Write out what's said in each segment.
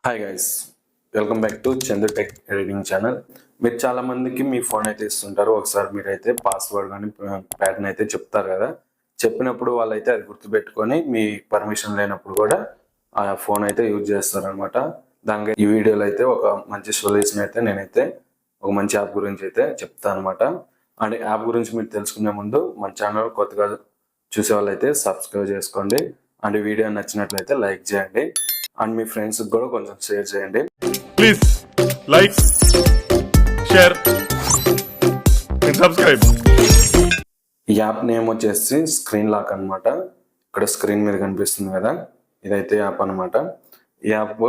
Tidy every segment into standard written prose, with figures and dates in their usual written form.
Hi guys, welcome back to Chandu tech editing channel. మీరు చాలా మందికి మీ ఫోన్ అయితే ఇస్తుంటారు. ఒకసారి మీరైతే పాస్వర్డ్ కానీ ప్యాటర్న్ అయితే చెప్తారు కదా. చెప్పినప్పుడు వాళ్ళైతే అది గుర్తుపెట్టుకొని మీ పర్మిషన్ లేనప్పుడు కూడా ఆ ఫోన్ అయితే యూజ్ చేస్తారనమాట. దానికి ఈ వీడియోలో అయితే ఒక మంచి సొల్యూషన్ అయితే నేనైతే ఒక మంచి యాప్ గురించి అయితే చెప్తాను అనమాట. అండ్ యాప్ గురించి మీరు తెలుసుకునే ముందు మన ఛానల్ కొత్తగా చూసే వాళ్ళైతే సబ్స్క్రైబ్ చేసుకోండి. అండ్ వీడియో నచ్చినట్లయితే లైక్ చేయండి. అండ్ మీ ఫ్రెండ్స్ కూడా కొంచెం షేర్ చేయండి. Please like, share and subscribe. ఈ యాప్ నేమ్ వచ్చేసి స్క్రీన్ లాక్ అనమాట. ఇక్కడ స్క్రీన్ మీద కనిపిస్తుంది కదా, ఇదైతే యాప్ అనమాట. ఈ యాప్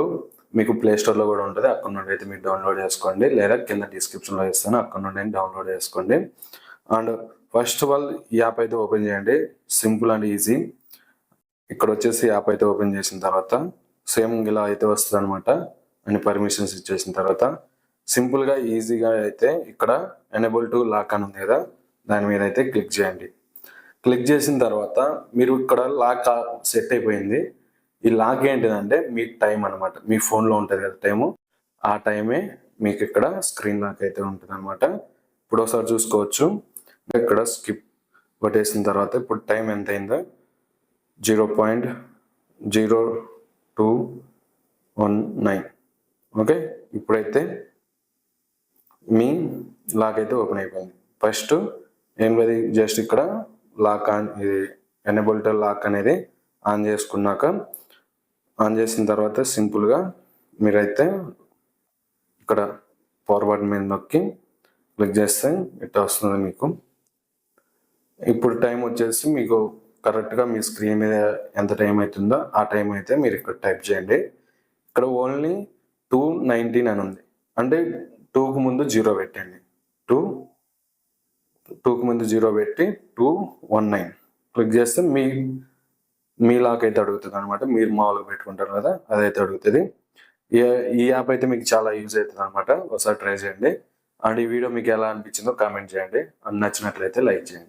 మీకు ప్లే స్టోర్లో కూడా ఉంటుంది. అక్కడ నుండి అయితే మీరు డౌన్లోడ్ చేసుకోండి, లేదా కింద డిస్క్రిప్షన్లో ఇస్తాను, అక్కడ నుండి డౌన్లోడ్ చేసుకోండి. అండ్ ఫస్ట్ ఆఫ్ ఆల్ ఈ యాప్ అయితే ఓపెన్ చేయండి. Simple and easy. ఇక్కడ వచ్చేసి యాప్ అయితే ఓపెన్ చేసిన తర్వాత సేమ్ ఇలా అయితే వస్తుంది అనమాట. అన్ని పర్మిషన్స్ ఇచ్చేసిన తర్వాత సింపుల్గా ఈజీగా అయితే ఇక్కడ ఎనేబుల్ టు లాక్ అని ఉంది కదా, దాని మీద అయితే క్లిక్ చేయండి. క్లిక్ చేసిన తర్వాత మీరు ఇక్కడ లాక్ సెట్ అయిపోయింది. ఈ లాక్ ఏంటిదంటే మీ టైం అనమాట. మీ ఫోన్లో ఉంటుంది కదా టైము, ఆ టైమే మీకు ఇక్కడ స్క్రీన్ లాక్ అయితే ఉంటుంది అనమాట. ఇప్పుడు ఒకసారి చూసుకోవచ్చు. ఇక్కడ స్కిప్ కొట్టేసిన తర్వాత ఇప్పుడు టైం ఎంత అయిందో 0.0219. ఓకే, ఇప్పుడైతే మీ లాక్ అయితే ఓపెన్ అయిపోయింది. ఫస్ట్ ఏంటి, జస్ట్ ఇక్కడ లాక్ ఆన్, ఇది ఎనేబుల్ టు లాక్ అనేది ఆన్ చేసుకున్నాక, ఆన్ చేసిన తర్వాత సింపుల్గా మీరైతే ఇక్కడ ఫార్వర్డ్ మీద నొక్కి క్లిక్ చేస్తే ఇట్లా వస్తుంది మీకు. ఇప్పుడు టైం వచ్చేసి మీకు కరెక్ట్గా మీ స్క్రీన్ మీద ఎంత టైం అవుతుందో ఆ టైం అయితే మీరు ఇక్కడ టైప్ చేయండి. ఇక్కడ ఓన్లీ 2:19 అని ఉంది, అంటే 2కు ముందు 0 పెట్టండి. 2కు ముందు 0 పెట్టి 2:19 క్లిక్ చేస్తే మీ లాక్ అయితే అడుగుతుంది అనమాట. మీరు మామూలుగా పెట్టుకుంటారు కదా, అదైతే అడుగుతుంది. ఈ యాప్ అయితే మీకు చాలా యూజ్ అవుతుంది అనమాట. ఒకసారి ట్రై చేయండి. అండ్ ఈ వీడియో మీకు ఎలా అనిపించిందో కామెంట్ చేయండి. అండ్ నచ్చినట్లయితే లైక్ చేయండి.